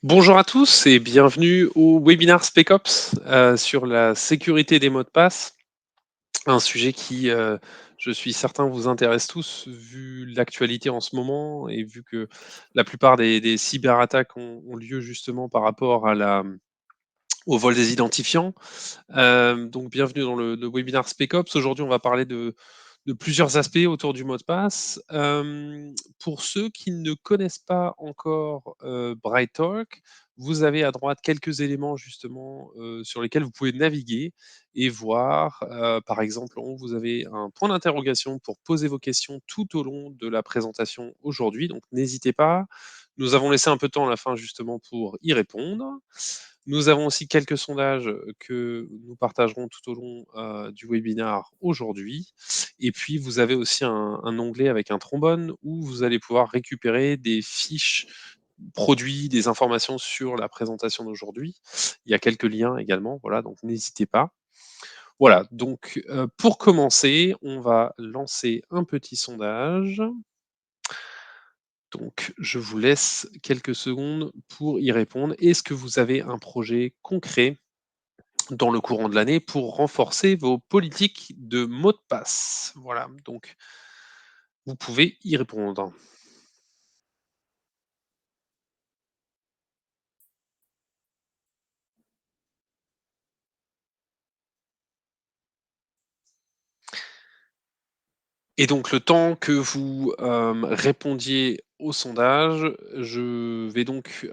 Bonjour à tous et bienvenue au webinaire SpecOps sur la sécurité des mots de passe. Un sujet qui, je suis certain, vous intéresse tous vu l'actualité en ce moment et vu que la plupart des cyberattaques ont lieu justement par rapport au vol des identifiants. Donc bienvenue dans le webinaire SpecOps. Aujourd'hui, on va parler de plusieurs aspects autour du mot de passe. Pour ceux qui ne connaissent pas encore, BrightTalk, vous avez à droite quelques éléments justement, sur lesquels vous pouvez naviguer et voir, par exemple, vous avez un point d'interrogation pour poser vos questions tout au long de la présentation aujourd'hui, donc n'hésitez pas. Nous avons laissé un peu de temps à la fin justement pour y répondre. Nous avons aussi quelques sondages que nous partagerons tout au long du webinaire aujourd'hui. Et puis, vous avez aussi un onglet avec un trombone où vous allez pouvoir récupérer des fiches produits, des informations sur la présentation d'aujourd'hui. Il y a quelques liens également, voilà, donc n'hésitez pas. Voilà, donc pour commencer, on va lancer un petit sondage. Donc, je vous laisse quelques secondes pour y répondre. Est-ce que vous avez un projet concret dans le courant de l'année pour renforcer vos politiques de mots de passe? Voilà, donc vous pouvez y répondre. Et donc le temps que vous, répondiez au sondage, je vais donc,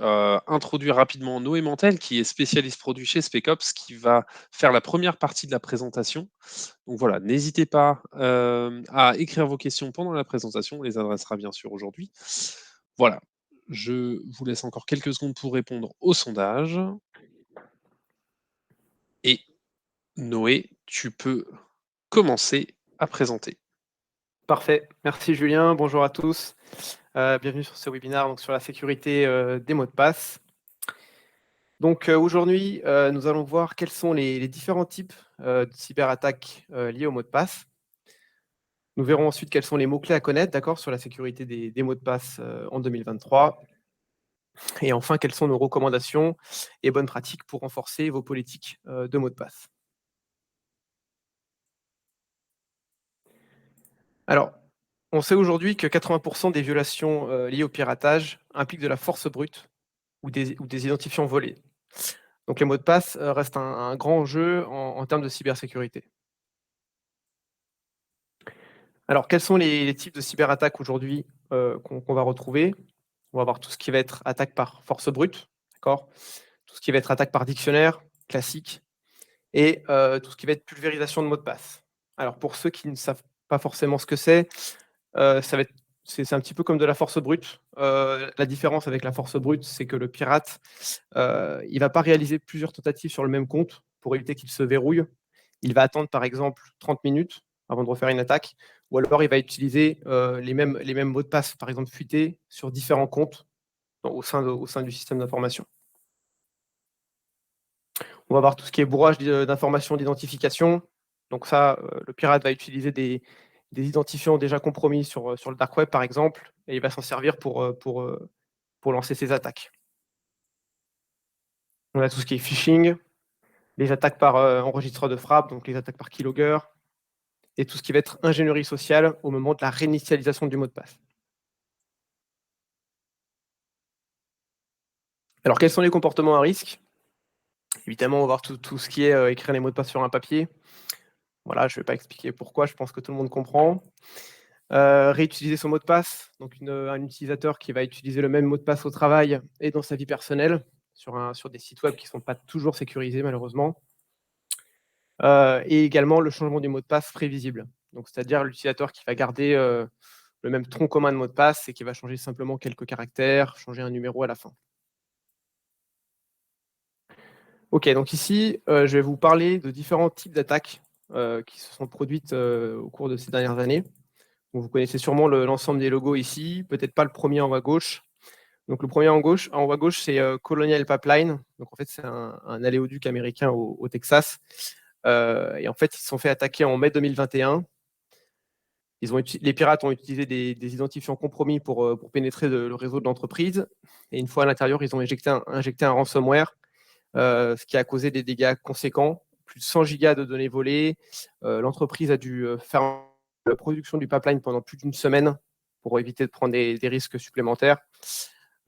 introduire rapidement Noé Mantel, qui est spécialiste produit chez SpecOps, qui va faire la première partie de la présentation. Donc voilà, n'hésitez pas, à écrire vos questions pendant la présentation, on les adressera bien sûr aujourd'hui. Voilà, je vous laisse encore quelques secondes pour répondre au sondage et Noé, tu peux commencer à présenter. Parfait. Merci Julien. Bonjour à tous. Bienvenue sur ce webinaire donc sur la sécurité, des mots de passe. Donc, aujourd'hui, nous allons voir quels sont les différents types, de cyberattaques, liées aux mots de passe. Nous verrons ensuite quels sont les mots-clés à connaître, d'accord, sur la sécurité des mots de passe, en 2023. Et enfin, quelles sont nos recommandations et bonnes pratiques pour renforcer vos politiques, de mots de passe. Alors, on sait aujourd'hui que 80 des violations, liées au piratage impliquent de la force brute ou des identifiants volés. Donc les mots de passe, restent un grand enjeu en termes de cybersécurité. Alors quels sont les types de cyberattaques aujourd'hui, qu'on va retrouver? On va avoir tout ce qui va être attaque par force brute, d'accord? Tout ce qui va être attaque par dictionnaire, classique et tout ce qui va être pulvérisation de mots de passe. Alors pour ceux qui ne savent pas forcément ce que ça va être c'est un petit peu comme de la force brute. La différence avec la force brute, c'est que le pirate, il va pas réaliser plusieurs tentatives sur le même compte pour éviter qu'il se verrouille. Il va attendre par exemple 30 minutes avant de refaire une attaque ou alors il va utiliser, les mêmes mots de passe, par exemple fuités sur différents comptes au sein du système d'information. On va voir tout ce qui est bourrage d'informations d'identification. Donc ça, le pirate va utiliser des identifiants déjà compromis sur le dark web par exemple et il va s'en servir pour lancer ses attaques. On a tout ce qui est phishing, les attaques par, enregistreur de frappe, donc les attaques par keylogger et tout ce qui va être ingénierie sociale au moment de la réinitialisation du mot de passe. Alors quels sont les comportements à risque? Évidemment, on va voir tout ce qui est, écrire les mots de passe sur un papier. Voilà, je ne vais pas expliquer pourquoi, je pense que tout le monde comprend. Réutiliser son mot de passe, donc un utilisateur qui va utiliser le même mot de passe au travail et dans sa vie personnelle, sur des sites web qui ne sont pas toujours sécurisés malheureusement. Et également le changement du mot de passe prévisible. Donc c'est-à-dire l'utilisateur qui va garder, le même tronc commun de mot de passe et qui va changer simplement quelques caractères, changer un numéro à la fin. OK, donc ici, je vais vous parler de différents types d'attaques, qui se sont produites, au cours de ces dernières années. Donc vous connaissez sûrement l'ensemble des logos ici, peut-être pas le premier en haut à gauche. Donc le premier en haut à gauche, c'est, Colonial Pipeline. Donc en fait, c'est un oléoduc américain au Texas. Et en fait, ils se sont fait attaquer en mai 2021 Les pirates ont utilisé des identifiants compromis pour pénétrer le réseau de l'entreprise. Et une fois à l'intérieur, ils ont injecté un ransomware, ce qui a causé des dégâts conséquents. Plus de 100 gigas de données volées. L'entreprise a dû faire la production du pipeline pendant plus d'une semaine pour éviter de prendre des risques supplémentaires.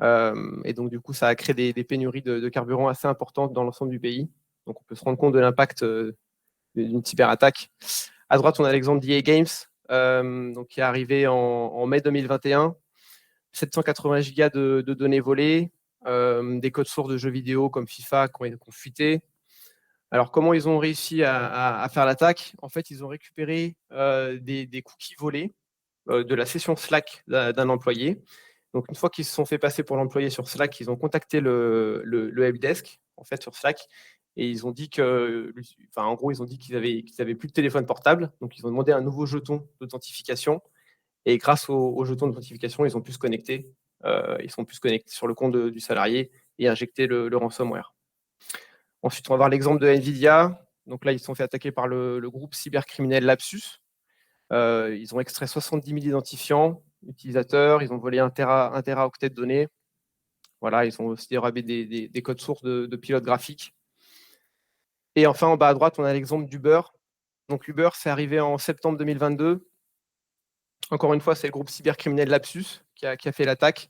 Et donc, du coup, ça a créé des pénuries de carburant assez importantes dans l'ensemble du pays. Donc, on peut se rendre compte de l'impact d'une cyberattaque. À droite, on a l'exemple d'EA Games, donc, qui est arrivé en mai 2021. 780 gigas de données volées, des codes sources de jeux vidéo comme FIFA qui ont fuité. Alors, comment ils ont réussi à faire l'attaque? En fait, ils ont récupéré des cookies volés de la session Slack d'un employé. Donc, une fois qu'ils se sont fait passer pour l'employé sur Slack, ils ont contacté le helpdesk, en fait, sur Slack, et ils ont dit en gros, ils ont dit qu'ils avaient plus de téléphone portable. Donc, ils ont demandé un nouveau jeton d'authentification. Et grâce au jeton d'authentification, ils ont pu se connecter. Ils sont pu se connecter sur le compte du salarié et injecter le ransomware. Ensuite, on va voir l'exemple de NVIDIA. Donc là, ils se sont fait attaquer par le groupe cybercriminel Lapsus. Ils ont extrait 70 000 identifiants utilisateurs. Ils ont volé 1 teraoctet de données. Voilà, ils ont aussi dérobé des codes sources de pilotes graphiques. Et enfin, en bas à droite, on a l'exemple d'Uber. Donc Uber, c'est arrivé en septembre 2022. Encore une fois, c'est le groupe cybercriminel Lapsus qui a fait l'attaque.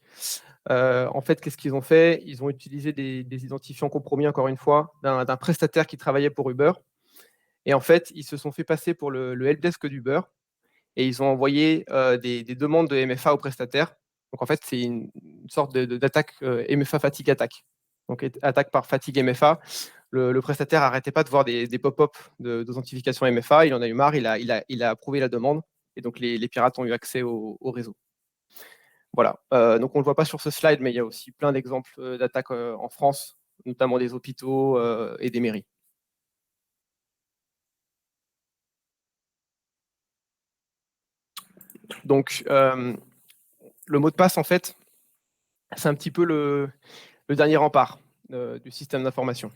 En fait, qu'est-ce qu'ils ont fait? Ils ont utilisé des identifiants compromis, encore une fois, d'un prestataire qui travaillait pour Uber. Et en fait, ils se sont fait passer pour le helpdesk d'Uber et ils ont envoyé des demandes de MFA au prestataire. Donc en fait, c'est une sorte d'attaque MFA fatigue attaque. Donc attaque par fatigue MFA. Le prestataire n'arrêtait pas de voir des pop-up d'authentification MFA. Il en a eu marre, il a approuvé la demande. Et donc les pirates ont eu accès au réseau. Voilà. Donc on ne le voit pas sur ce slide, mais il y a aussi plein d'exemples d'attaques en France, notamment des hôpitaux et des mairies. Donc, le mot de passe, en fait, c'est un petit peu le dernier rempart du système d'information.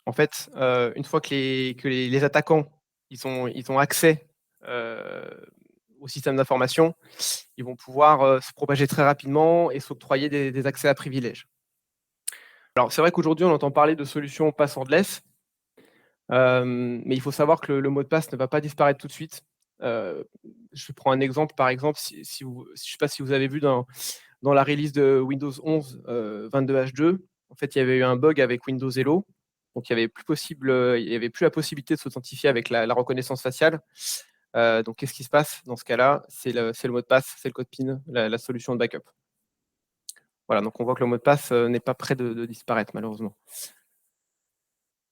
En fait, une fois que les attaquants ils ont accès au système d'information, ils vont pouvoir se propager très rapidement et s'octroyer des accès à privilèges. Alors, c'est vrai qu'aujourd'hui, on entend parler de solutions passwordless, mais il faut savoir que le mot de passe ne va pas disparaître tout de suite. Je prends un exemple, par exemple, je ne sais pas si vous avez vu dans la release de Windows 11 22H2, en fait, il y avait eu un bug avec Windows Hello. Donc, il n'y avait plus la possibilité de s'authentifier avec la reconnaissance faciale. Donc, qu'est-ce qui se passe dans ce cas-là? C'est le mot de passe, c'est le code PIN, la solution de backup. Voilà, donc on voit que le mot de passe n'est pas prêt de disparaître, malheureusement.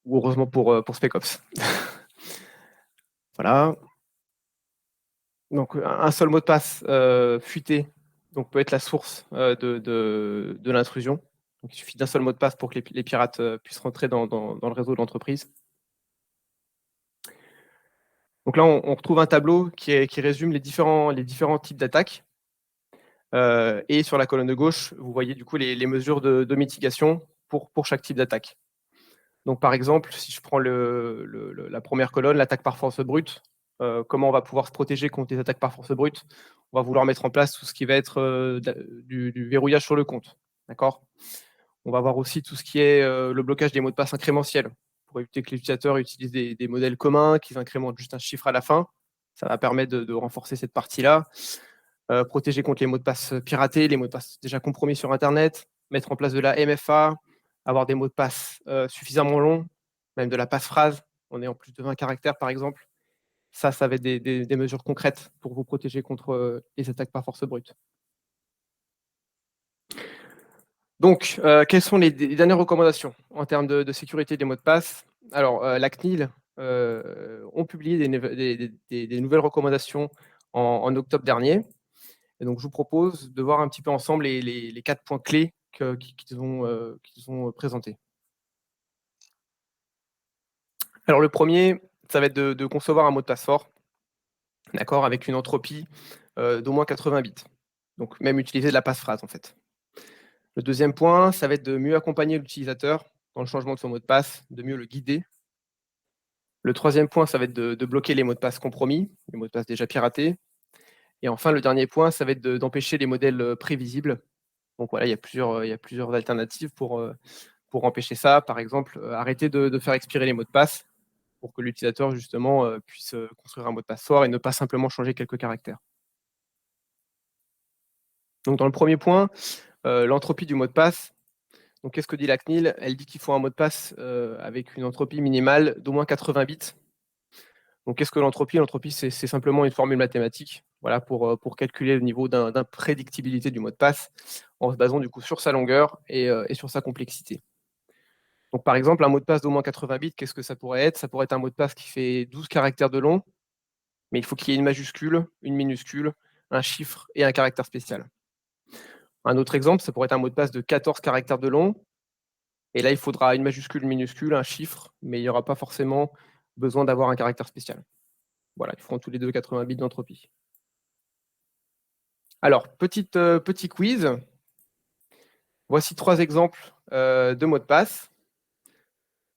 Ou heureusement pour Spec Ops. Voilà. Donc, un seul mot de passe fuité donc, peut être la source de l'intrusion. Donc, il suffit d'un seul mot de passe pour que les pirates puissent rentrer dans le réseau de l'entreprise. Donc là, on retrouve un tableau qui résume les différents types d'attaques. Et sur la colonne de gauche, vous voyez du coup les mesures de mitigation pour chaque type d'attaque. Donc par exemple, si je prends la première colonne, l'attaque par force brute, comment on va pouvoir se protéger contre les attaques par force brute? On va vouloir mettre en place tout ce qui va être du verrouillage sur le compte. D'accord? On va voir aussi tout ce qui est le blocage des mots de passe incrémentiels pour éviter que les utilisateurs utilisent des modèles communs, qu'ils incrémentent juste un chiffre à la fin. Ça va permettre de renforcer cette partie-là. Protéger contre les mots de passe piratés, les mots de passe déjà compromis sur Internet, mettre en place de la MFA, avoir des mots de passe suffisamment longs, même de la passe-phrase, on est en plus de 20 caractères par exemple. Ça va être des mesures concrètes pour vous protéger contre les attaques par force brute. Donc, quelles sont les dernières recommandations en termes de sécurité des mots de passe? Alors, la CNIL ont publié des nouvelles recommandations en octobre dernier. Et donc, je vous propose de voir un petit peu ensemble les 4 points clés qu'ils ont présentés. Alors, le premier, ça va être de concevoir un mot de passe fort, d'accord, avec une entropie d'au moins 80 bits. Donc, même utiliser de la passe-phrase, en fait. Le deuxième point, ça va être de mieux accompagner l'utilisateur dans le changement de son mot de passe, de mieux le guider. Le troisième point, ça va être de bloquer les mots de passe compromis, les mots de passe déjà piratés. Et enfin, le dernier point, ça va être d'empêcher les modèles prévisibles. Donc voilà, il y a plusieurs alternatives pour empêcher ça. Par exemple, arrêter de faire expirer les mots de passe pour que l'utilisateur justement puisse construire un mot de passe fort et ne pas simplement changer quelques caractères. Donc dans le premier point, l'entropie du mot de passe. Donc qu'est-ce que dit la CNIL? Elle dit qu'il faut un mot de passe avec une entropie minimale d'au moins 80 bits. Donc qu'est-ce que l'entropie? L'entropie, c'est simplement une formule mathématique, voilà, pour calculer le niveau d'imprédictibilité du mot de passe en se basant du coup sur sa longueur et sur sa complexité. Donc par exemple, un mot de passe d'au moins 80 bits, qu'est-ce que ça pourrait être? Ça pourrait être un mot de passe qui fait 12 caractères de long, mais il faut qu'il y ait une majuscule, une minuscule, un chiffre et un caractère spécial. Un autre exemple, ça pourrait être un mot de passe de 14 caractères de long, et là il faudra une majuscule, une minuscule, un chiffre, mais il n'y aura pas forcément besoin d'avoir un caractère spécial. Voilà, ils feront tous les deux 80 bits d'entropie. Alors, petit quiz. Voici 3 exemples de mots de passe.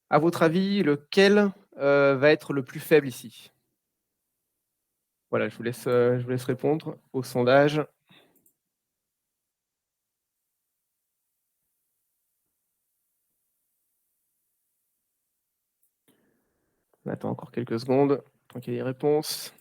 À votre avis, lequel va être le plus faible ici? Voilà, je vous laisse répondre au sondage. On attend encore quelques secondes tant qu'il y ait des réponses.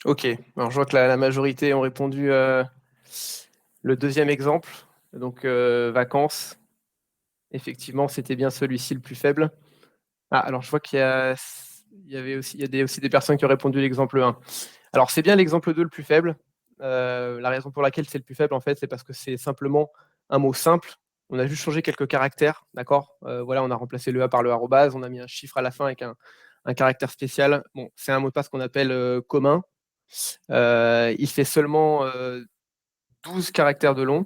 Ok, alors je vois que la majorité ont répondu le deuxième exemple, donc vacances. Effectivement, c'était bien celui-ci le plus faible. Ah, alors je vois qu'il y avait aussi, aussi des personnes qui ont répondu l'exemple 1. Alors c'est bien l'exemple 2 le plus faible. La raison pour laquelle c'est le plus faible, en fait, c'est parce que c'est simplement un mot simple. On a juste changé quelques caractères, d'accord? Voilà, on a remplacé le A par le arrobase, on a mis un chiffre à la fin avec un caractère spécial. Bon, c'est un mot de passe qu'on appelle commun. Il fait seulement 12 caractères de long.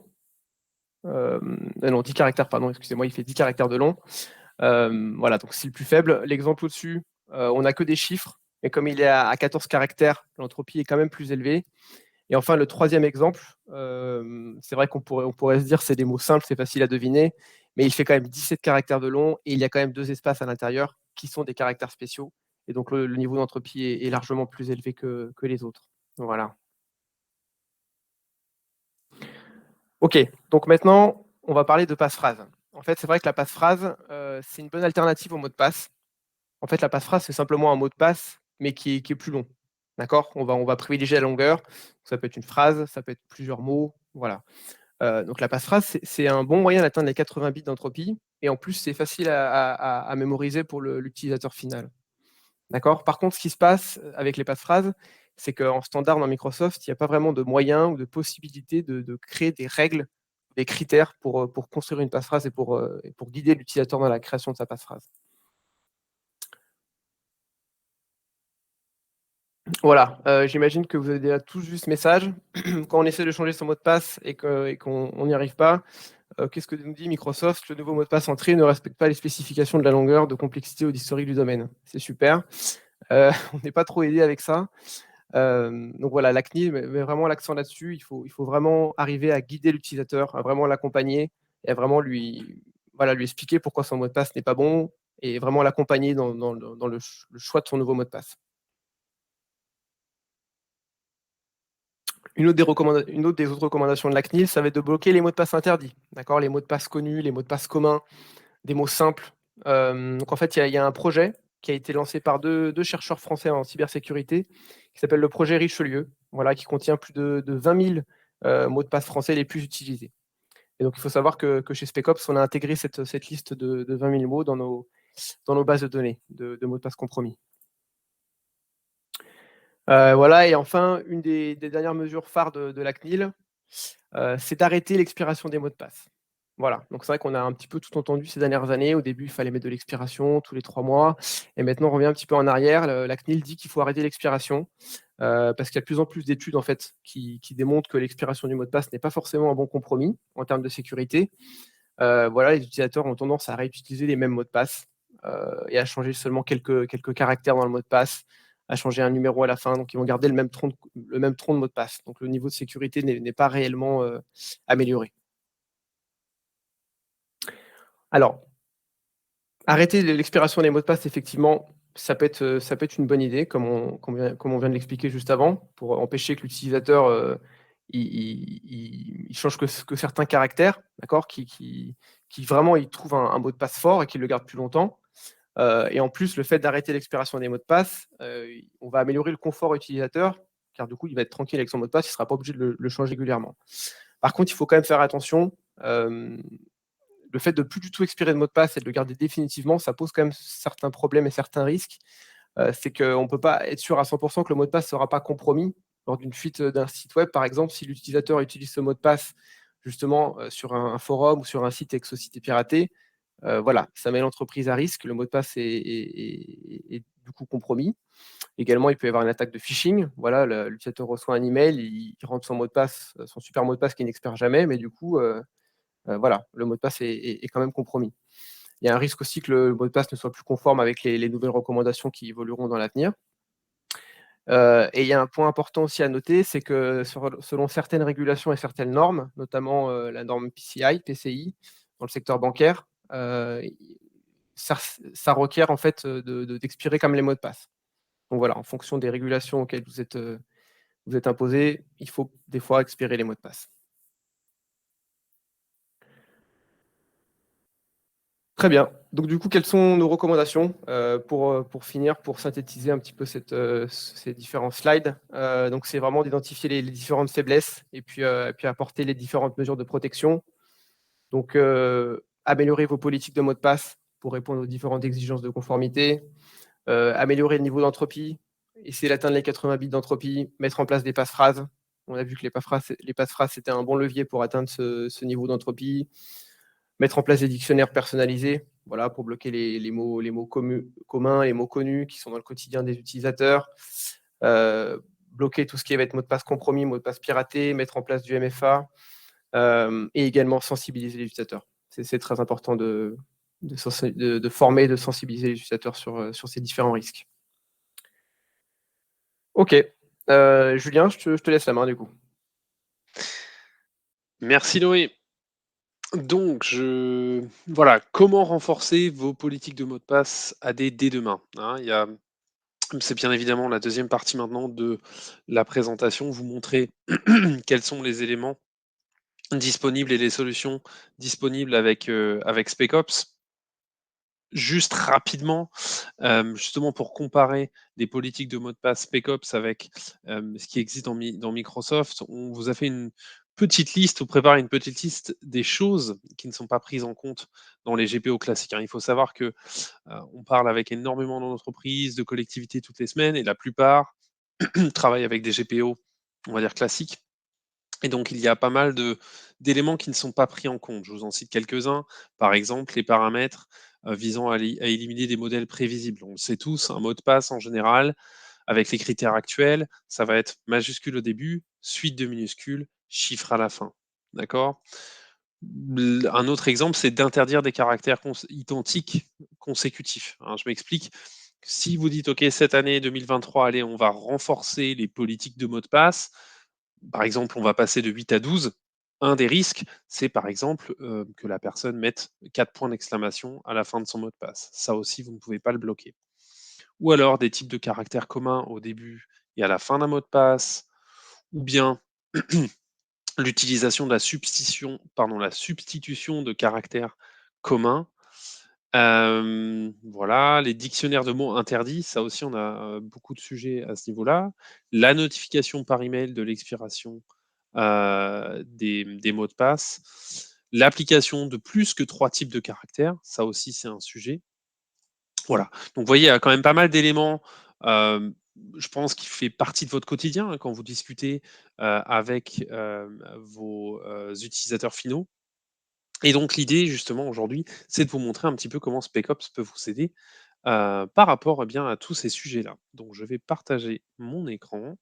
Non, 10 caractères, pardon, excusez-moi, il fait 10 caractères de long. Voilà, donc c'est le plus faible. L'exemple au-dessus, on n'a que des chiffres, mais comme il est à 14 caractères, l'entropie est quand même plus élevée. Et enfin, le troisième exemple, c'est vrai on pourrait se dire c'est des mots simples, c'est facile à deviner, mais il fait quand même 17 caractères de long et il y a quand même 2 espaces à l'intérieur qui sont des caractères spéciaux. Et donc le niveau d'entropie est largement plus élevé que les autres. Voilà. Ok, donc maintenant, on va parler de passe-phrase. En fait, c'est vrai que la passe-phrase, c'est une bonne alternative au mot de passe. En fait, la passe-phrase, c'est simplement un mot de passe, mais qui est plus long. D'accord? On va privilégier la longueur. Ça peut être une phrase, ça peut être plusieurs mots. Voilà. Donc la passe-phrase, c'est un bon moyen d'atteindre les 80 bits d'entropie. Et en plus, c'est facile à mémoriser pour l'utilisateur final. D'accord? Par contre, ce qui se passe avec les passephrases, c'est qu'en standard dans Microsoft, il n'y a pas vraiment de moyen ou de possibilité de créer des règles, des critères pour construire une passphrase et pour guider l'utilisateur dans la création de sa passphrase. Voilà, j'imagine que vous avez déjà tous vu ce message. Quand on essaie de changer son mot de passe et qu'on n'y arrive pas, qu'est-ce que nous dit Microsoft? Le nouveau mot de passe entré ne respecte pas les spécifications de la longueur, de complexité ou d'historique du domaine. C'est super. On n'est pas trop aidé avec ça. Donc voilà, la CNIL met vraiment l'accent là-dessus. Il faut vraiment arriver à guider l'utilisateur, à vraiment l'accompagner et à vraiment voilà, lui expliquer pourquoi son mot de passe n'est pas bon et vraiment l'accompagner dans le choix de son nouveau mot de passe. Une autre des autres recommandations de la CNIL, ça va être de bloquer les mots de passe interdits. D'accord? Les mots de passe connus, les mots de passe communs, des mots simples. Donc en fait, il y a un projet qui a été lancé par deux chercheurs français en cybersécurité qui s'appelle le projet Richelieu, voilà, qui contient plus de 20 000 mots de passe français les plus utilisés. Et donc il faut savoir que chez SpecOps, on a intégré cette liste de 20 000 mots dans nos bases de données de mots de passe compromis. Voilà, et enfin, une des dernières mesures phares de la CNIL, c'est d'arrêter l'expiration des mots de passe. Voilà, donc c'est vrai qu'on a un petit peu tout entendu ces dernières années. Au début, il fallait mettre de l'expiration tous les 3 mois et maintenant on revient un petit peu en arrière. La CNIL dit qu'il faut arrêter l'expiration, parce qu'il y a de plus en plus d'études en fait qui démontrent que l'expiration du mot de passe n'est pas forcément un bon compromis en termes de sécurité. Voilà, les utilisateurs ont tendance à réutiliser les mêmes mots de passe, et à changer seulement quelques caractères dans le mot de passe, à changer un numéro à la fin, donc ils vont garder le même tronc de mot de passe. Donc le niveau de sécurité n'est pas réellement amélioré. Alors, arrêter l'expiration des mots de passe, effectivement, ça peut être une bonne idée, comme on vient de l'expliquer juste avant, pour empêcher que l'utilisateur il change que certains caractères, d'accord, qui vraiment il trouve un mot de passe fort et qu'il le garde plus longtemps. Et en plus, le fait d'arrêter l'expiration des mots de passe, on va améliorer le confort utilisateur, car du coup, il va être tranquille avec son mot de passe, il ne sera pas obligé de le changer régulièrement. Par contre, il faut quand même faire attention. Le fait de plus du tout expirer de mot de passe et de le garder définitivement, ça pose quand même certains problèmes et certains risques. C'est qu'on ne peut pas être sûr à 100% que le mot de passe ne sera pas compromis lors d'une fuite d'un site web, par exemple, si l'utilisateur utilise ce mot de passe justement sur un forum ou sur un site exocité piraté. Voilà, ça met l'entreprise à risque, le mot de passe est du coup compromis. Également, il peut y avoir une attaque de phishing. Voilà, l'utilisateur reçoit un email, il rentre son mot de passe, son super mot de passe qu'il n'expère jamais, mais du coup, voilà, le mot de passe est quand même compromis. Il y a un risque aussi que le mot de passe ne soit plus conforme avec les nouvelles recommandations qui évolueront dans l'avenir. Et il y a un point important aussi à noter, c'est que selon certaines régulations et certaines normes, notamment la norme PCI, dans le secteur bancaire, ça requiert en fait d'expirer comme les mots de passe. Donc voilà, en fonction des régulations auxquelles vous êtes imposé, il faut des fois expirer les mots de passe. Très bien. Donc du coup, quelles sont nos recommandations pour finir, pour synthétiser un petit peu ces différents slides. Donc c'est vraiment d'identifier les différentes faiblesses et puis apporter les différentes mesures de protection. Donc améliorer vos politiques de mots de passe pour répondre aux différentes exigences de conformité. Améliorer le niveau d'entropie, essayer d'atteindre les 80 bits d'entropie, mettre en place des passe-phrases. On a vu que les passe-phrases, c'était un bon levier pour atteindre ce niveau d'entropie. Mettre en place des dictionnaires personnalisés, voilà, pour bloquer les mots communs, les mots connus qui sont dans le quotidien des utilisateurs. Bloquer tout ce qui va être mot de passe compromis, mot de passe piraté, mettre en place du MFA, et également sensibiliser les utilisateurs. C'est très important de former, de sensibiliser les utilisateurs sur ces différents risques. Ok. Julien, je te laisse la main du coup. Merci Noé. Donc, voilà, comment renforcer vos politiques de mot de passe AD dès demain, hein? C'est bien évidemment la deuxième partie maintenant de la présentation, vous montrer quels sont les éléments disponibles et les solutions disponibles avec SpecOps. Juste rapidement, justement pour comparer les politiques de mot de passe SpecOps avec ce qui existe dans Microsoft, on vous a fait une petite liste, ou prépare une petite liste des choses qui ne sont pas prises en compte dans les GPO classiques, hein. Il faut savoir que on parle avec énormément d'entreprises, de collectivités toutes les semaines, et la plupart travaillent avec des GPO, on va dire classiques. Et donc, il y a pas mal d'éléments qui ne sont pas pris en compte. Je vous en cite quelques-uns. Par exemple, les paramètres visant à éliminer des modèles prévisibles. On le sait tous, un mot de passe en général, avec les critères actuels, ça va être majuscule au début, suite de minuscules, chiffre à la fin. D'accord? Un autre exemple, c'est d'interdire des caractères identiques consécutifs, hein. Je m'explique. Si vous dites, OK, cette année 2023, allez, on va renforcer les politiques de mot de passe, par exemple, on va passer de 8 à 12. Un des risques, c'est par exemple que la personne mette 4 points d'exclamation à la fin de son mot de passe. Ça aussi, vous ne pouvez pas le bloquer. Ou alors des types de caractères communs au début et à la fin d'un mot de passe, ou bien l'utilisation de la substitution de caractères communs. Voilà, les dictionnaires de mots interdits, ça aussi on a beaucoup de sujets à ce niveau-là. La notification par email de l'expiration des mots de passe. L'application de plus que 3 types de caractères, ça aussi c'est un sujet. Voilà, donc vous voyez, il y a quand même pas mal d'éléments, je pense qui fait partie de votre quotidien, hein, quand vous discutez, avec, vos, utilisateurs finaux. Et donc l'idée justement aujourd'hui, c'est de vous montrer un petit peu comment SpecOps peut vous aider, par rapport, eh bien, à tous ces sujets-là. Donc je vais partager mon écran.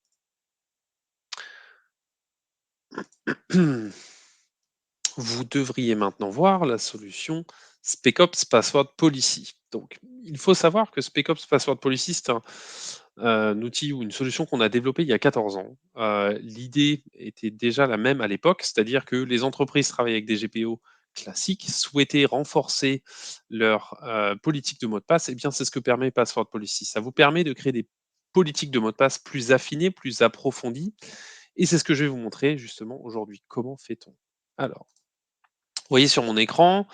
Vous devriez maintenant voir la solution SpecOps Password Policy. Donc il faut savoir que SpecOps Password Policy, c'est un outil ou une solution qu'on a développée il y a 14 ans. L'idée était déjà la même à l'époque, c'est-à-dire que les entreprises travaillaient avec des GPO classiques, souhaitaient renforcer leur, politique de mot de passe, et bien, c'est ce que permet Password Policy. Ça vous permet de créer des politiques de mot de passe plus affinées, plus approfondies, et c'est ce que je vais vous montrer justement aujourd'hui. Comment fait-on? Alors, vous voyez sur mon écran,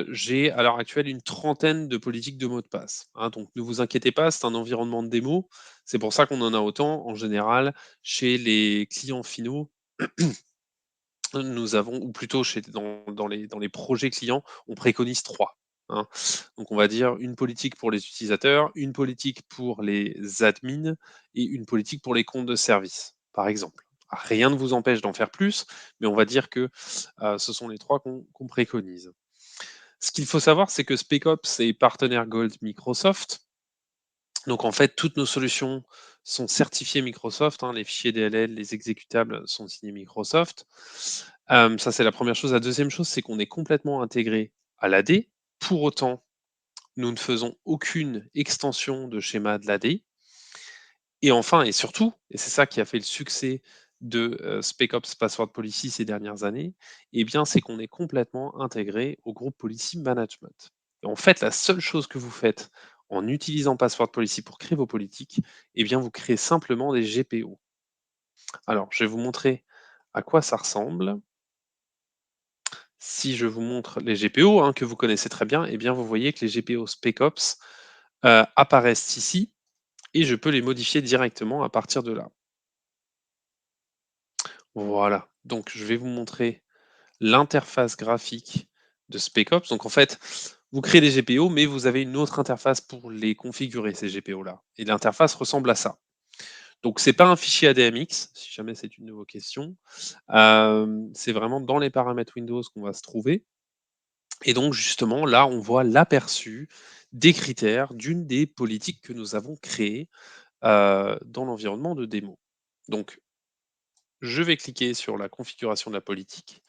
j'ai à l'heure actuelle une trentaine de politiques de mots de passe, hein, donc ne vous inquiétez pas, c'est un environnement de démo. C'est pour ça qu'on en a autant. En général, chez les clients finaux, nous avons, ou plutôt chez dans les projets clients, on préconise 3, hein. Donc on va dire une politique pour les utilisateurs, une politique pour les admins et une politique pour les comptes de service, par exemple. Rien ne vous empêche d'en faire plus, mais on va dire que, ce sont les 3 qu'on préconise. Ce qu'il faut savoir, c'est que SpecOps est partenaire Gold Microsoft. Donc en fait, toutes nos solutions sont certifiées Microsoft, hein, les fichiers DLL, les exécutables sont signés Microsoft. Ça, c'est la première chose. La deuxième chose, c'est qu'on est complètement intégré à l'AD. Pour autant, nous ne faisons aucune extension de schéma de l'AD. Et enfin et surtout, et c'est ça qui a fait le succès de, SpecOps Password Policy ces dernières années, eh bien, c'est qu'on est complètement intégré au groupe Policy Management. Et en fait, la seule chose que vous faites en utilisant Password Policy pour créer vos politiques, eh bien, vous créez simplement des GPO. Alors, je vais vous montrer à quoi ça ressemble. Si je vous montre les GPO, hein, que vous connaissez très bien, eh bien, vous voyez que les GPO SpecOps, apparaissent ici, et je peux les modifier directement à partir de là. Voilà, donc je vais vous montrer l'interface graphique de SpecOps. Donc en fait, vous créez des GPO, mais vous avez une autre interface pour les configurer, ces GPO-là. Et l'interface ressemble à ça. Donc c'est pas un fichier ADMX, si jamais c'est une de vos questions. C'est vraiment dans les paramètres Windows qu'on va se trouver. Et donc justement, là, on voit l'aperçu des critères d'une des politiques que nous avons créées dans l'environnement de démo. Donc je vais cliquer sur la configuration de la politique.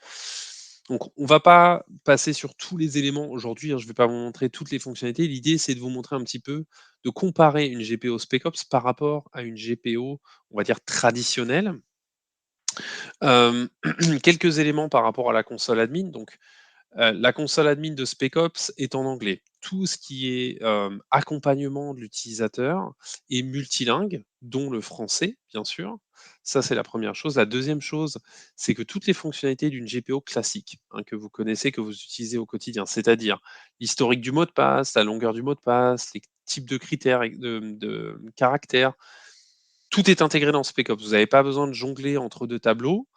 Donc, on va pas passer sur tous les éléments aujourd'hui, hein, je ne vais pas vous montrer toutes les fonctionnalités. L'idée, c'est de vous montrer un petit peu, de comparer une GPO SpecOps par rapport à une GPO, on va dire traditionnelle. Hem, quelques éléments par rapport à la console admin. Donc, la console admin de SpecOps est en anglais. Tout ce qui est, accompagnement de l'utilisateur est multilingue, dont le français, bien sûr. Ça, c'est la première chose. La deuxième chose, c'est que toutes les fonctionnalités d'une GPO classique, hein, que vous connaissez, que vous utilisez au quotidien, c'est-à-dire l'historique du mot de passe, la longueur du mot de passe, les types de critères et de caractères, tout est intégré dans SpecOps. Vous n'avez pas besoin de jongler entre 2 tableaux.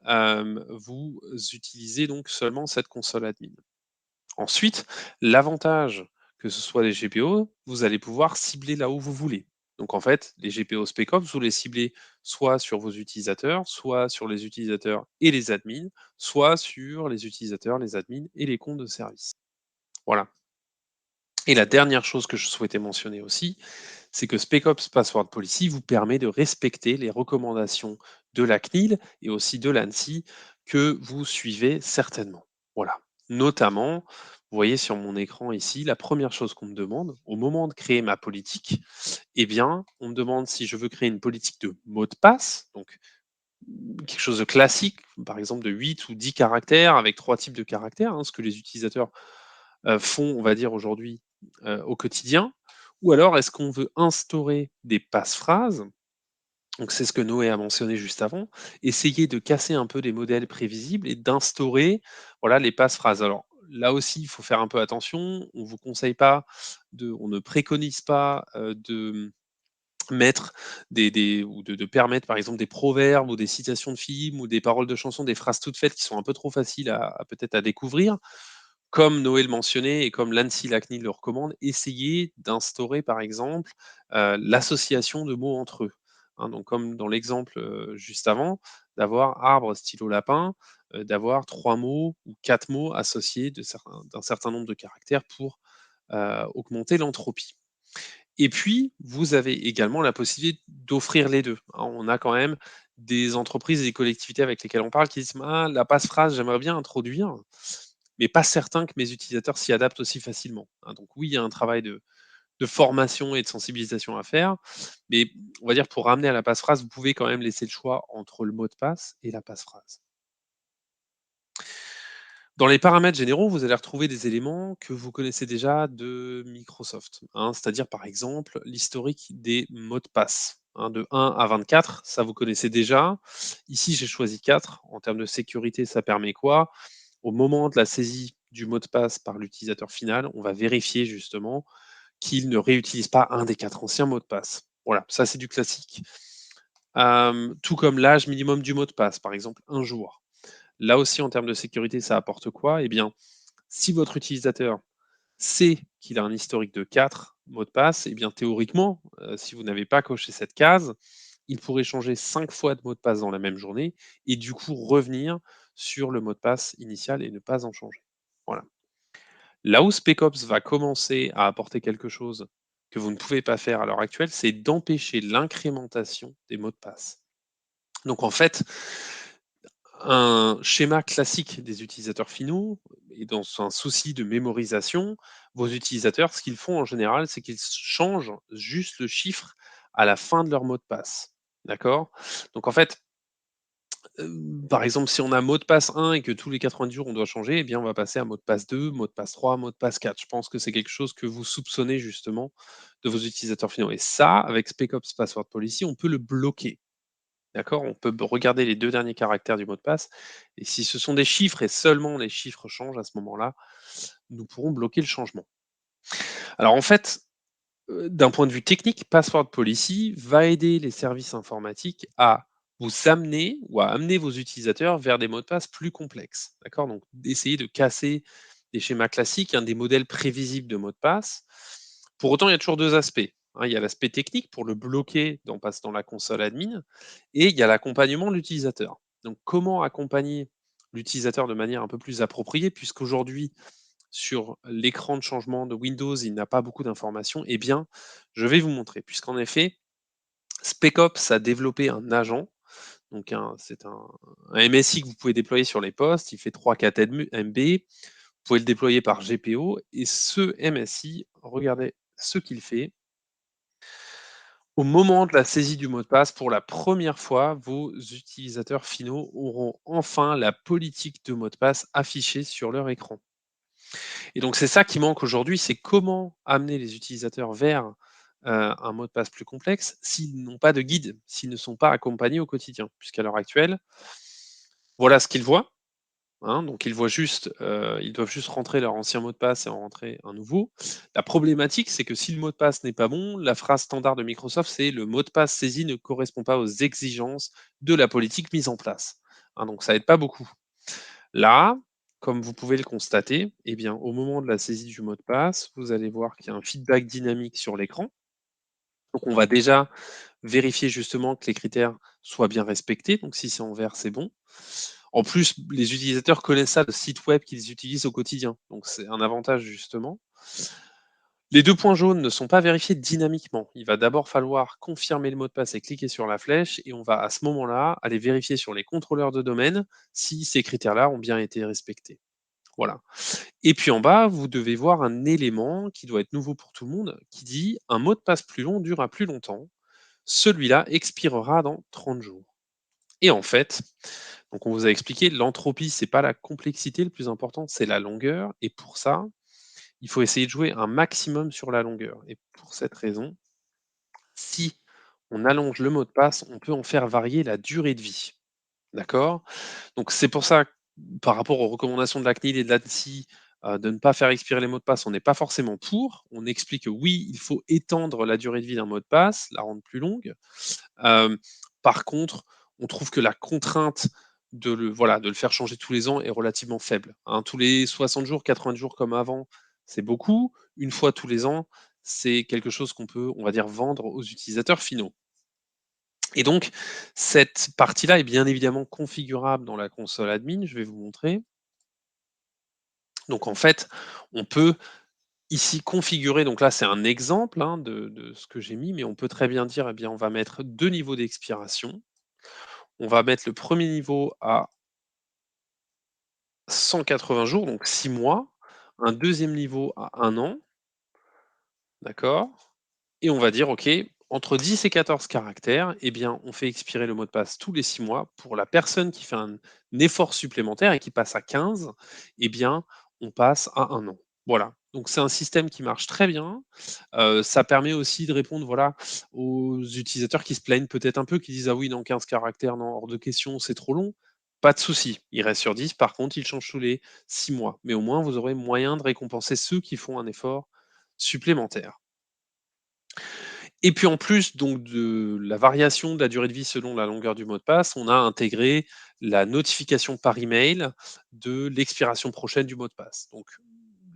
Vous utilisez donc seulement cette console admin. Ensuite, l'avantage que ce soit des GPO, vous allez pouvoir cibler là où vous voulez. Donc en fait, les GPO SpecOps, vous les ciblez soit sur vos utilisateurs, soit sur les utilisateurs et les admins, soit sur les utilisateurs, les admins et les comptes de service. Voilà. Et la dernière chose que je souhaitais mentionner aussi, c'est que SpecOps Password Policy vous permet de respecter les recommandations de la CNIL et aussi de l'ANSSI que vous suivez certainement. Voilà. Notamment, vous voyez sur mon écran ici, la première chose qu'on me demande au moment de créer ma politique, eh bien, on me demande si je veux créer une politique de mot de passe, donc quelque chose de classique, par exemple de 8 ou 10 caractères avec 3 types de caractères, hein, ce que les utilisateurs font, on va dire aujourd'hui, au quotidien. Ou alors est-ce qu'on veut instaurer des passe-phrases? Donc c'est ce que Noé a mentionné juste avant, essayer de casser un peu des modèles prévisibles et d'instaurer, voilà, les passe-phrases. Alors là aussi, il faut faire un peu attention, on vous conseille pas on ne préconise pas, de mettre des ou de permettre par exemple des proverbes ou des citations de films ou des paroles de chansons, des phrases toutes faites qui sont un peu trop faciles à peut-être à découvrir. Comme Noé le mentionnait et comme l'ANSSI, la CNIL le recommande, essayez d'instaurer par exemple, l'association de mots entre eux, hein. Donc comme dans l'exemple, juste avant, d'avoir arbre, stylo, lapin, d'avoir 3 mots ou 4 mots associés d'un certain nombre de caractères pour, augmenter l'entropie. Et puis, vous avez également la possibilité d'offrir les 2, hein. On a quand même des entreprises et des collectivités avec lesquelles on parle qui disent: «Ah, la passe-phrase, j'aimerais bien introduire, mais pas certain que mes utilisateurs s'y adaptent aussi facilement», hein. Donc oui, il y a un travail de formation et de sensibilisation à faire. Mais on va dire pour ramener à la passe-phrase, vous pouvez quand même laisser le choix entre le mot de passe et la passe-phrase. Dans les paramètres généraux, vous allez retrouver des éléments que vous connaissez déjà de Microsoft, hein, c'est-à-dire par exemple l'historique des mots de passe, hein, de 1 à 24, ça vous connaissez déjà. Ici, j'ai choisi 4. En termes de sécurité, ça permet quoi? Au moment de la saisie du mot de passe par l'utilisateur final, on va vérifier justement qu'il ne réutilise pas un des 4 anciens mots de passe. Voilà, ça c'est du classique. Tout comme l'âge minimum du mot de passe, par exemple un jour. Là aussi, en termes de sécurité, ça apporte quoi? Eh bien, si votre utilisateur sait qu'il a un historique de 4 mots de passe, eh bien théoriquement, si vous n'avez pas coché cette case, il pourrait changer 5 fois de mot de passe dans la même journée et du coup revenir sur le mot de passe initial et ne pas en changer. Voilà. Là où SpecOps va commencer à apporter quelque chose que vous ne pouvez pas faire à l'heure actuelle, c'est d'empêcher l'incrémentation des mots de passe. Donc en fait, un schéma classique des utilisateurs finaux et dans un souci de mémorisation, vos utilisateurs, ce qu'ils font en général, c'est qu'ils changent juste le chiffre à la fin de leur mot de passe. D'accord? Donc en fait, par exemple, si on a mot de passe 1 et que tous les 90 jours on doit changer, eh bien on va passer à mot de passe 2, mot de passe 3, mot de passe 4. Je pense que c'est quelque chose que vous soupçonnez justement de vos utilisateurs finaux. Et ça, avec SpecOps Password Policy, on peut le bloquer. D'accord? On peut regarder les 2 derniers caractères du mot de passe et si ce sont des chiffres et seulement les chiffres changent à ce moment-là, nous pourrons bloquer le changement. Alors en fait, d'un point de vue technique, Password Policy va aider les services informatiques à vous amener ou à amener vos utilisateurs vers des mots de passe plus complexes. D'accord? Donc d'essayer de casser des schémas classiques, hein, des modèles prévisibles de mots de passe. Pour autant, il y a toujours 2 aspects, hein. Il y a l'aspect technique pour le bloquer dans la console admin et il y a l'accompagnement de l'utilisateur. Donc comment accompagner l'utilisateur de manière un peu plus appropriée puisqu'aujourd'hui sur l'écran de changement de Windows, il n'a pas beaucoup d'informations, eh bien, je vais vous montrer. Puisqu'en effet, SpecOps a développé un agent, donc c'est un MSI que vous pouvez déployer sur les postes, il fait 3-4 MB, vous pouvez le déployer par GPO, et ce MSI, regardez ce qu'il fait. Au moment de la saisie du mot de passe, pour la première fois, vos utilisateurs finaux auront enfin la politique de mot de passe affichée sur leur écran. Et donc c'est ça qui manque aujourd'hui, c'est comment amener les utilisateurs vers, un mot de passe plus complexe s'ils n'ont pas de guide, s'ils ne sont pas accompagnés au quotidien. Puisqu'à l'heure actuelle, voilà ce qu'ils voient, hein, donc ils doivent juste rentrer leur ancien mot de passe et en rentrer un nouveau. La problématique, c'est que si le mot de passe n'est pas bon, la phrase standard de Microsoft, c'est: «Le mot de passe saisi ne correspond pas aux exigences de la politique mise en place». Hein, donc ça aide pas beaucoup. Là, comme vous pouvez le constater, eh bien, au moment de la saisie du mot de passe, vous allez voir qu'il y a un feedback dynamique sur l'écran. Donc, on va déjà vérifier justement que les critères soient bien respectés. Donc, si c'est en vert, c'est bon. En plus, les utilisateurs connaissent ça de sites web qu'ils utilisent au quotidien. Donc, c'est un avantage justement. Les 2 points jaunes ne sont pas vérifiés dynamiquement. Il va d'abord falloir confirmer le mot de passe et cliquer sur la flèche et on va à ce moment-là aller vérifier sur les contrôleurs de domaine si ces critères-là ont bien été respectés. Voilà. Et puis en bas, vous devez voir un élément qui doit être nouveau pour tout le monde, qui dit: «Un mot de passe plus long durera plus longtemps. Celui-là expirera dans 30 jours». Et en fait, donc on vous a expliqué, l'entropie, c'est pas la complexité le plus important, c'est la longueur et pour ça, il faut essayer de jouer un maximum sur la longueur et pour cette raison, si on allonge le mot de passe, on peut en faire varier la durée de vie. D'accord? Donc c'est pour ça, par rapport aux recommandations de la CNIL et de l'ANSSI, de ne pas faire expirer les mots de passe, on n'est pas forcément pour. On explique que oui, il faut étendre la durée de vie d'un mot de passe, la rendre plus longue. Hem, Par contre, on trouve que la contrainte de le faire changer tous les ans est relativement faible, hein. Tous les 60 jours, 90 jours comme avant, c'est beaucoup. Une fois tous les ans, c'est quelque chose qu'on peut, on va dire, vendre aux utilisateurs finaux. Et donc, cette partie-là est bien évidemment configurable dans la console admin, je vais vous montrer. Donc en fait, on peut ici configurer, donc là c'est un exemple, hein, de ce que j'ai mis, mais on peut très bien dire, eh bien on va mettre 2 niveaux d'expiration. On va mettre le premier niveau à 180 jours, donc 6 mois, un deuxième niveau à 1 an, d'accord? Et on va dire, OK, entre 10 et 14 caractères, eh bien, on fait expirer le mot de passe tous les 6 mois. Pour la personne qui fait un effort supplémentaire et qui passe à 15, eh bien, on passe à 1 an. Voilà. Donc c'est un système qui marche très bien. Ça permet aussi de répondre, voilà, aux utilisateurs qui se plaignent peut-être un peu, qui disent: «Ah oui, non, 15 caractères, non, hors de question, c'est trop long». Pas de souci, il reste sur 10. Par contre, il change tous les 6 mois. Mais au moins, vous aurez moyen de récompenser ceux qui font un effort supplémentaire. Et puis en plus donc de la variation de la durée de vie selon la longueur du mot de passe, on a intégré la notification par email de l'expiration prochaine du mot de passe. Donc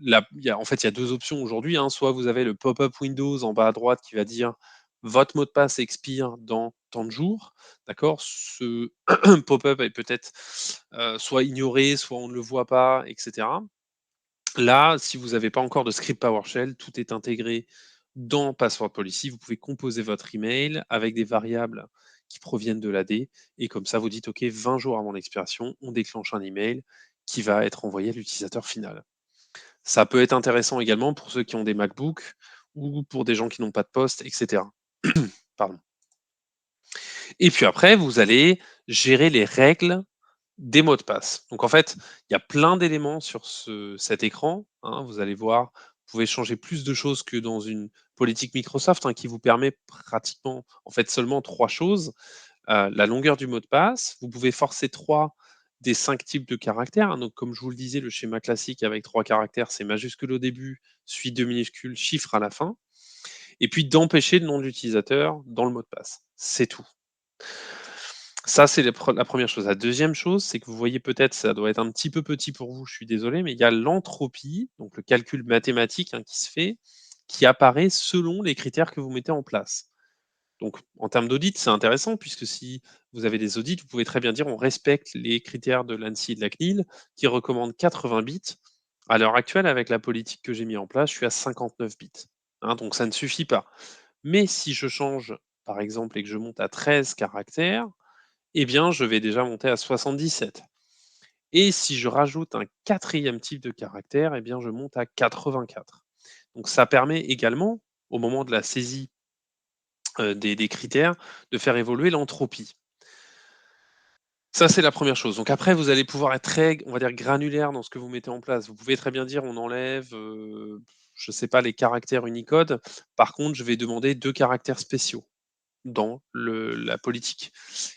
là, il y a 2 options aujourd'hui, hein. Soit vous avez le pop-up Windows en bas à droite qui va dire: «Votre mot de passe expire dans tant de jours». D'accord? Ce pop-up est peut-être, soit ignoré, soit on ne le voit pas, et cetera. Là, si vous n'avez pas encore de script PowerShell, tout est intégré dans Password Policy. Vous pouvez composer votre email avec des variables qui proviennent de l'AD et comme ça, vous dites: «OK, 20 jours avant l'expiration, on déclenche un email qui va être envoyé à l'utilisateur final». Ça peut être intéressant également pour ceux qui ont des MacBook ou pour des gens qui n'ont pas de poste, et cetera. Pardon. Et puis après, vous allez gérer les règles des mots de passe. Donc en fait, il y a plein d'éléments sur cet écran, hein. Vous allez voir, vous pouvez changer plus de choses que dans une politique Microsoft, hein, qui vous permet pratiquement, en fait, seulement 3 choses. La longueur du mot de passe, vous pouvez forcer 3 des 5 types de caractères, hein. Donc comme je vous le disais, le schéma classique avec 3 caractères, c'est majuscule au début, suite de minuscules, chiffre à la fin. Et puis d'empêcher le nom de l'utilisateur dans le mot de passe. C'est tout. Ça, c'est la première chose. La deuxième chose, c'est que vous voyez peut-être, ça doit être un petit peu petit pour vous, je suis désolé, mais il y a l'entropie, donc le calcul mathématique, hein, qui se fait, qui apparaît selon les critères que vous mettez en place. Donc en termes d'audit, c'est intéressant puisque si vous avez des audits, vous pouvez très bien dire: «On respecte les critères de l'ANSSI et de la CNIL qui recommandent 80 bits». À l'heure actuelle, avec la politique que j'ai mis en place, je suis à 59 bits, hein, donc ça ne suffit pas. Mais si je change, par exemple, et que je monte à 13 caractères, eh bien, je vais déjà monter à 77. Et si je rajoute un quatrième type de caractère, eh bien, je monte à 84. Donc ça permet également, au moment de la saisie, des critères, de faire évoluer l'entropie. Ça, c'est la première chose. Donc après, vous allez pouvoir être très, on va dire, granulaire dans ce que vous mettez en place. Vous pouvez très bien dire: «On enlève, je ne sais pas, les caractères Unicode. Par contre, je vais demander 2 caractères spéciaux dans la politique.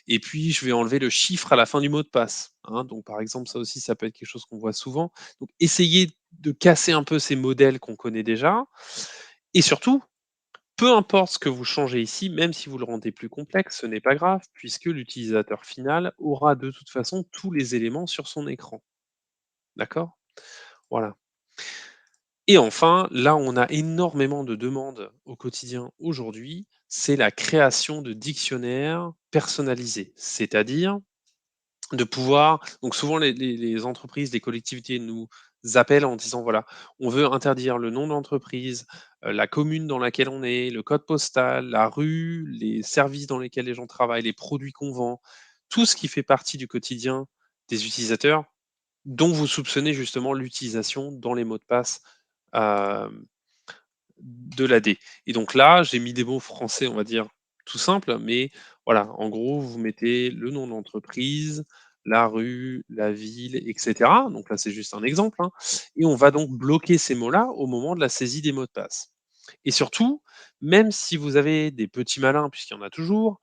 Et puis, je vais enlever le chiffre à la fin du mot de passe, hein. Donc, par exemple, ça aussi, ça peut être quelque chose qu'on voit souvent. Donc, essayez de casser un peu ces modèles qu'on connaît déjà. Et surtout, peu importe ce que vous changez ici, même si vous le rendez plus complexe, ce n'est pas grave, puisque l'utilisateur final aura de toute façon tous les éléments sur son écran. D'accord? Voilà. Et enfin, là, on a énormément de demandes au quotidien aujourd'hui, c'est la création de dictionnaires personnalisés. C'est-à-dire de pouvoir, donc souvent les entreprises, les collectivités nous appellent en disant: «Voilà, on veut interdire le nom de l'entreprise, la commune dans laquelle on est, le code postal, la rue, les services dans lesquels les gens travaillent, les produits qu'on vend», tout ce qui fait partie du quotidien des utilisateurs, dont vous soupçonnez justement l'utilisation dans les mots de passe, hem, de l'AD. Et donc là, j'ai mis des mots français, on va dire, tout simples, mais voilà, en gros, vous mettez le nom de l'entreprise, la rue, la ville, et cetera. Donc là, c'est juste un exemple, hein, et on va donc bloquer ces mots-là au moment de la saisie des mots de passe. Et surtout, même si vous avez des petits malins, puisqu'il y en a toujours,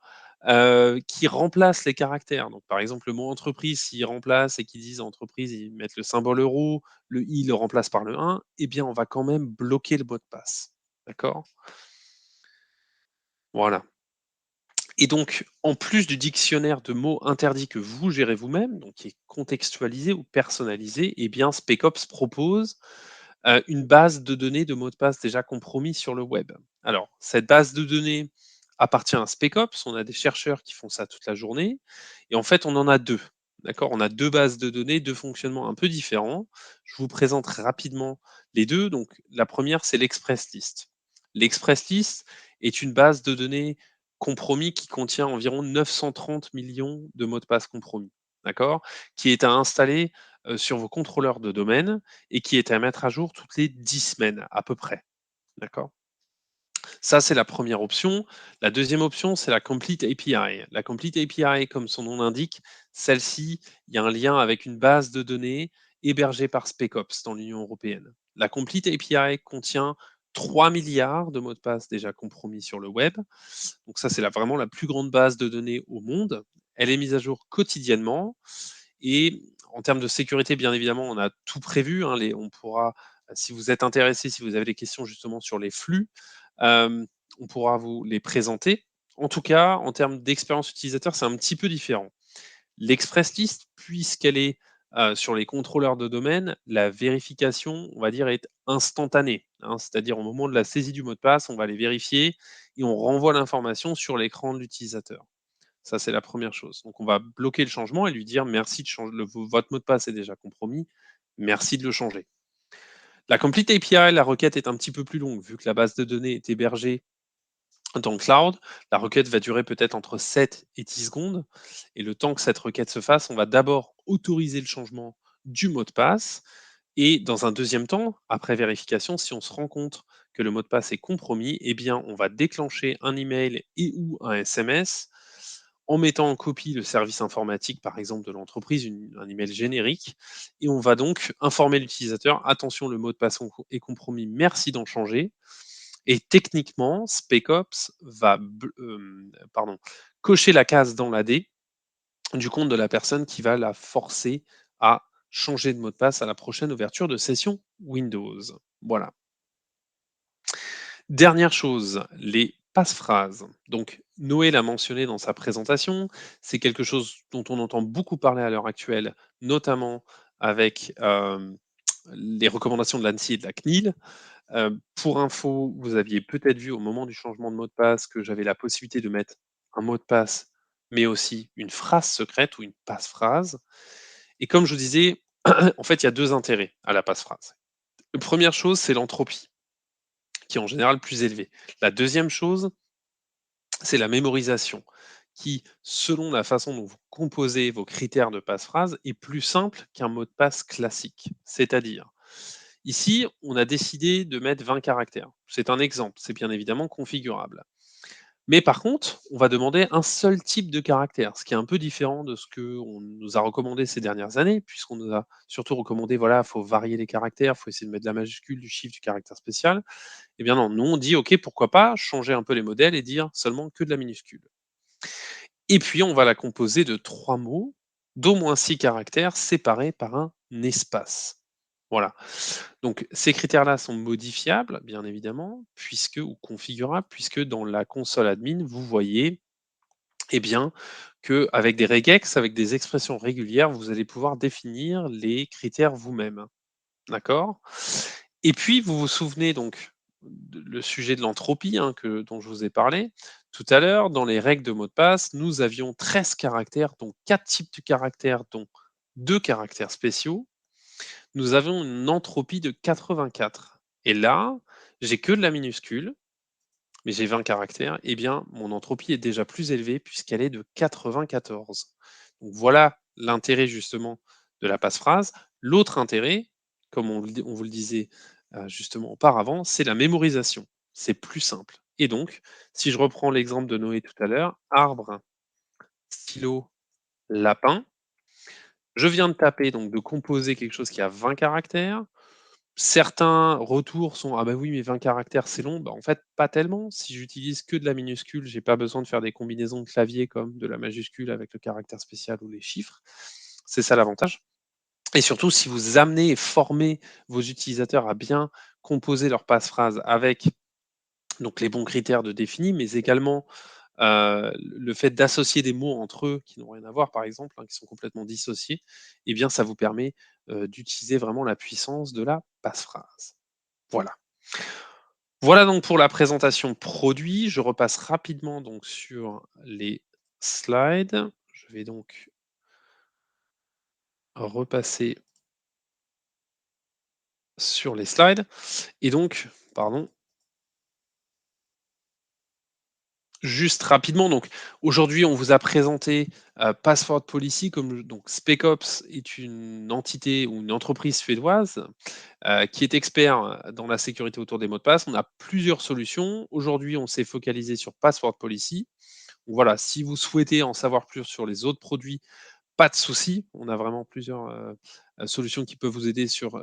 qui remplacent les caractères. Donc par exemple, le mot entreprise, s'ils remplacent et qu'ils disent entreprise, ils mettent le symbole euro, le i le remplace par le 1, eh bien, on va quand même bloquer le mot de passe. D'accord? Voilà. Et donc, en plus du dictionnaire de mots interdits que vous gérez vous-même, donc qui est contextualisé ou personnalisé, eh bien, SpecOps propose une base de données de mots de passe déjà compromis sur le web. Alors, cette base de données appartient à SpecOps. On a des chercheurs qui font ça toute la journée. Et en fait, on en a deux. D'accord? On a deux bases de données, deux fonctionnements un peu différents. Je vous présente rapidement les deux. Donc, la première, c'est l'Express List. L'Express List est une base de données compromis qui contient environ 930 millions de mots de passe compromis. D'accord? Qui est à installer sur vos contrôleurs de domaine et qui est à mettre à jour toutes les 10 semaines à peu près, d'accord? Ça, c'est la première option. La deuxième option, c'est la Complete API. La Complete API, comme son nom l'indique, celle-ci, il y a un lien avec une base de données hébergée par SpecOps dans l'Union européenne. La Complete API contient 3 milliards de mots de passe déjà compromis sur le web. Donc ça, c'est vraiment la plus grande base de données au monde. Elle est mise à jour quotidiennement. Et en termes de sécurité, bien évidemment, on a tout prévu, hein, on pourra, si vous êtes intéressé, si vous avez des questions justement sur les flux, euh, on pourra vous les présenter. En tout cas, en termes d'expérience utilisateur, c'est un petit peu différent. L'Express List, puisqu'elle est sur les contrôleurs de domaine, la vérification, on va dire, est instantanée, hein. C'est-à-dire au moment de la saisie du mot de passe, on va les vérifier et on renvoie l'information sur l'écran de l'utilisateur. Ça, c'est la première chose. Donc, on va bloquer le changement et lui dire merci de changer, votre mot de passe est déjà compromis, merci de le changer. La Complete API, la requête est un petit peu plus longue, vu que la base de données est hébergée dans le cloud. La requête va durer peut-être entre 7 et 10 secondes. Et le temps que cette requête se fasse, on va d'abord autoriser le changement du mot de passe. Et dans un deuxième temps, après vérification, si on se rend compte que le mot de passe est compromis, eh bien, on va déclencher un email et ou un SMS en mettant en copie le service informatique, par exemple, de l'entreprise, un email générique. Et on va donc informer l'utilisateur, attention, le mot de passe est compromis, merci d'en changer. Et techniquement, SpecOps va cocher la case dans l'AD du compte de la personne qui va la forcer à changer de mot de passe à la prochaine ouverture de session Windows. Voilà. Dernière chose, les passe-phrases. Donc, Noé l'a mentionné dans sa présentation, c'est quelque chose dont on entend beaucoup parler à l'heure actuelle, notamment avec les recommandations de l'ANSSI et de la CNIL. Pour info, vous aviez peut-être vu au moment du changement de mot de passe que j'avais la possibilité de mettre un mot de passe, mais aussi une phrase secrète ou une passe-phrase. Et comme je vous disais, en fait, il y a deux intérêts à la passe-phrase. La première chose, c'est l'entropie, qui est en général plus élevée. La deuxième chose, c'est la mémorisation, qui, selon la façon dont vous composez vos critères de passe-phrase, est plus simple qu'un mot de passe classique. C'est-à-dire, ici, on a décidé de mettre 20 caractères. C'est un exemple, c'est bien évidemment configurable. Mais par contre, on va demander un seul type de caractère, ce qui est un peu différent de ce qu'on nous a recommandé ces dernières années, puisqu'on nous a surtout recommandé, voilà, il faut varier les caractères, il faut essayer de mettre de la majuscule, du chiffre, du caractère spécial. Eh bien non, nous on dit, ok, pourquoi pas changer un peu les modèles et dire seulement que de la minuscule. Et puis on va la composer de 3 mots d'au moins 6 caractères séparés par un espace. Voilà. Donc ces critères-là sont modifiables, bien évidemment, ou configurables, puisque dans la console admin, vous voyez eh bien, qu'avec des regex, avec des expressions régulières, vous allez pouvoir définir les critères vous-même. D'accord? Et puis, vous vous souvenez donc le sujet de l'entropie, hein, dont je vous ai parlé tout à l'heure. Dans les règles de mot de passe, nous avions 13 caractères, dont 4 types de caractères, dont 2 caractères spéciaux. Nous avons une entropie de 84. Et là, j'ai que de la minuscule, mais j'ai 20 caractères, eh bien, mon entropie est déjà plus élevée puisqu'elle est de 94. Donc voilà l'intérêt justement de la passe-phrase. L'autre intérêt, comme on vous le disait justement auparavant, c'est la mémorisation. C'est plus simple. Et donc, si je reprends l'exemple de Noé tout à l'heure, arbre, stylo, lapin, je viens de taper, donc de composer quelque chose qui a 20 caractères. Certains retours sont: «Ah bah oui, mais 20 caractères, c'est long». Bah, en fait, pas tellement. Si j'utilise que de la minuscule, j'ai pas besoin de faire des combinaisons de clavier comme de la majuscule avec le caractère spécial ou les chiffres. C'est ça l'avantage. Et surtout, si vous amenez et formez vos utilisateurs à bien composer leur passe-phrase avec donc les bons critères de défini, mais également le fait d'associer des mots entre eux qui n'ont rien à voir, par exemple, hein, qui sont complètement dissociés, eh bien, ça vous permet d'utiliser vraiment la puissance de la passe-phrase. Voilà. Voilà donc pour la présentation produit. Je repasse rapidement donc sur les slides. Je vais donc repasser sur les slides et donc, pardon, Juste rapidement, donc aujourd'hui, on vous a présenté Password Policy, donc SpecOps est une entité ou une entreprise suédoise qui est expert dans la sécurité autour des mots de passe. On a plusieurs solutions. Aujourd'hui, on s'est focalisé sur Password Policy. Donc voilà, si vous souhaitez en savoir plus sur les autres produits, pas de souci. On a vraiment plusieurs solutions qui peuvent vous aider sur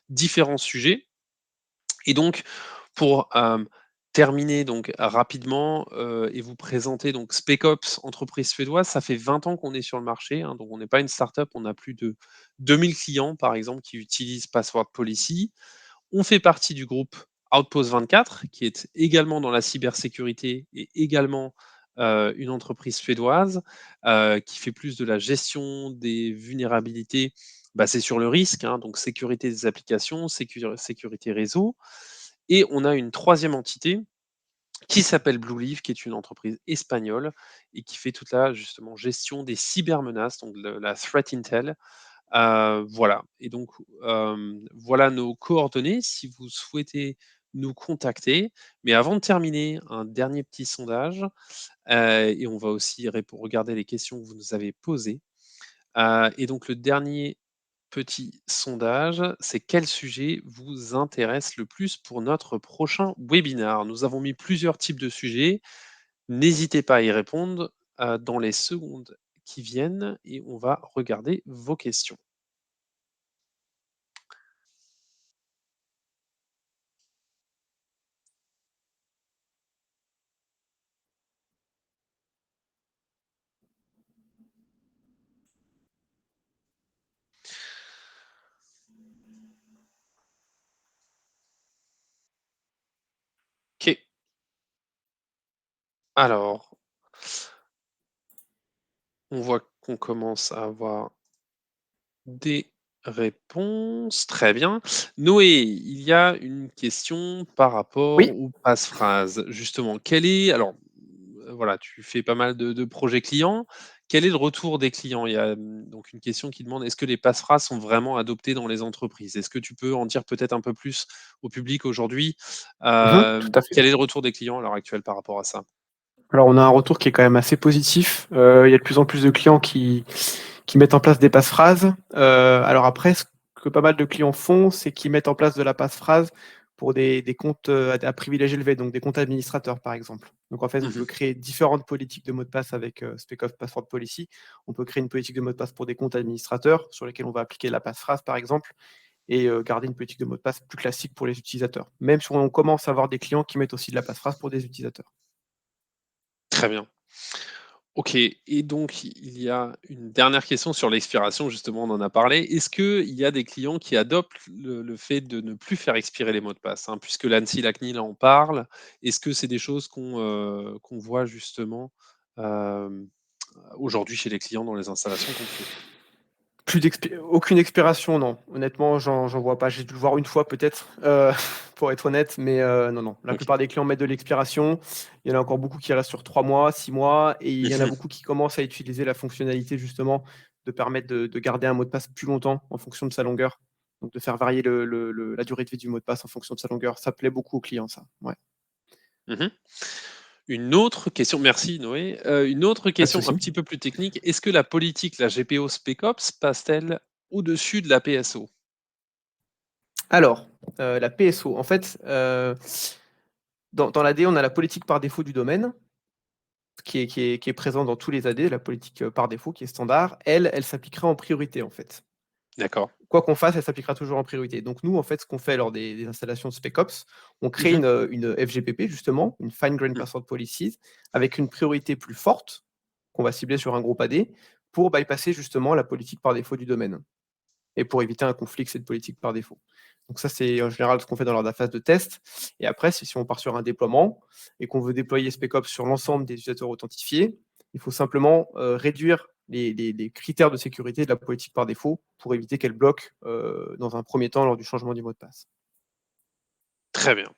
différents sujets. Et donc, pour terminer donc rapidement et vous présenter donc SpecOps, entreprise suédoise, ça fait 20 ans qu'on est sur le marché, hein, donc on n'est pas une start-up, on a plus de 2000 clients par exemple qui utilisent Password Policy. On fait partie du groupe Outpost 24 qui est également dans la cybersécurité et également une entreprise suédoise qui fait plus de la gestion des vulnérabilités basées sur le risque, hein, donc sécurité des applications, sécurité réseau. Et on a une troisième entité qui s'appelle Blueleaf, qui est une entreprise espagnole et qui fait toute la justement gestion des cybermenaces, donc la threat intel. Voilà. Et donc voilà nos coordonnées si vous souhaitez nous contacter. Mais avant de terminer, un dernier petit sondage et on va aussi regarder les questions que vous nous avez posées. Et donc le dernier petit sondage, c'est quel sujet vous intéresse le plus pour notre prochain webinar? Nous avons mis plusieurs types de sujets. N'hésitez pas à y répondre dans les secondes qui viennent et on va regarder vos questions. Ok, alors on voit qu'on commence à avoir des réponses. Très bien. Noé, il y a une question par rapport Oui. aux passe-phrases. Justement, quel est alors, voilà, tu fais pas mal de projets clients. Quel est le retour des clients? Il y a, donc une question qui demande: «Est-ce que les passe-phrases sont vraiment adoptées dans les entreprises?» Est-ce que tu peux en dire peut-être un peu plus au public aujourd'hui? Tout à fait. Quel est le retour des clients à l'heure actuelle par rapport à ça? Alors on a un retour qui est quand même assez positif. Il y a de plus en plus de clients qui mettent en place des passe-phrases. Alors après, ce que pas mal de clients font, c'est qu'ils mettent en place de la passe-phrase pour des comptes, à privilège élevé, donc des comptes administrateurs, par exemple. Donc en fait, on Mmh. peut créer différentes politiques de mots de passe avec, SpecOps Password Policy. On peut créer une politique de mot de passe pour des comptes administrateurs, sur lesquels on va appliquer la passe-phrase, par exemple, et garder une politique de mot de passe plus classique pour les utilisateurs. Même si on commence à avoir des clients qui mettent aussi de la passe-phrase pour des utilisateurs. Très bien. OK, et donc il y a une dernière question sur l'expiration, justement, on en a parlé. Est-ce qu'il y a des clients qui adoptent le fait de ne plus faire expirer les mots de passe, hein? Puisque l'ANSSI, la CNIL en parle, est-ce que c'est des choses qu'on voit justement, hem, aujourd'hui chez les clients dans les installations qu'on fait? Aucune expiration, non. Honnêtement, j'en vois pas. J'ai dû le voir une fois peut-être, pour être honnête, mais non, non. La OK. plupart des clients mettent de l'expiration. Il y en a encore beaucoup qui restent sur 3 mois, 6 mois, et il y en a Mmh. beaucoup qui commencent à utiliser la fonctionnalité justement de permettre de garder un mot de passe plus longtemps en fonction de sa longueur. Donc de faire varier la durée de vie du mot de passe en fonction de sa longueur. Ça plaît beaucoup aux clients ça, ouais. Mmh. Une autre question, merci Noé. Une autre Pas de question un souci. petit peu plus technique. Est-ce que la politique, la GPO SpecOps passe-t-elle au-dessus de la PSO? Alors, la PSO, en fait, dans l'AD, on a la politique par défaut du domaine. Qui est présent dans tous les AD, la politique, par défaut qui est standard, elle s'appliquera en priorité, en fait. D'accord. Quoi qu'on fasse, elle s'appliquera toujours en priorité. Donc nous, en fait, ce qu'on fait lors des installations de SpecOps, on crée Mmh. une FGPP justement, une Fine Grained Mmh. Password Policies, avec une priorité plus forte, qu'on va cibler sur un groupe AD, pour bypasser justement la politique par défaut du domaine et pour éviter un conflit avec cette politique par défaut. Donc ça, c'est en général ce qu'on fait dans la phase de test. Et après, si on part sur un déploiement et qu'on veut déployer SpecOps sur l'ensemble des utilisateurs authentifiés, il faut simplement réduire les critères de sécurité de la politique par défaut pour éviter qu'elle bloque dans un premier temps lors du changement du mot de passe. Très bien.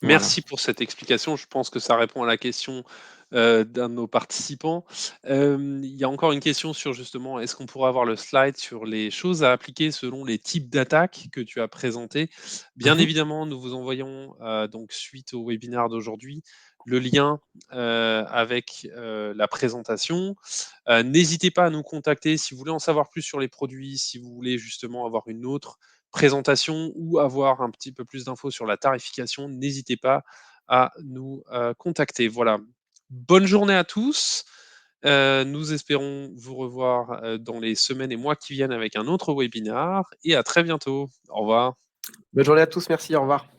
Voilà. Merci pour cette explication. Je pense que ça répond à la question, d'un de nos participants. Il y a encore une question sur justement, est-ce qu'on pourrait avoir le slide sur les choses à appliquer selon les types d'attaques que tu as présentés? Bien Mhm. évidemment, nous vous envoyons, donc suite au webinaire d'aujourd'hui, le lien avec la présentation. N'hésitez pas à nous contacter si vous voulez en savoir plus sur les produits, si vous voulez justement avoir une autre présentation ou avoir un petit peu plus d'infos sur la tarification, n'hésitez pas à nous contacter. Voilà. Bonne journée à tous. Nous espérons vous revoir dans les semaines et mois qui viennent avec un autre webinar et à très bientôt. Au revoir. Bonne journée à tous, merci, au revoir.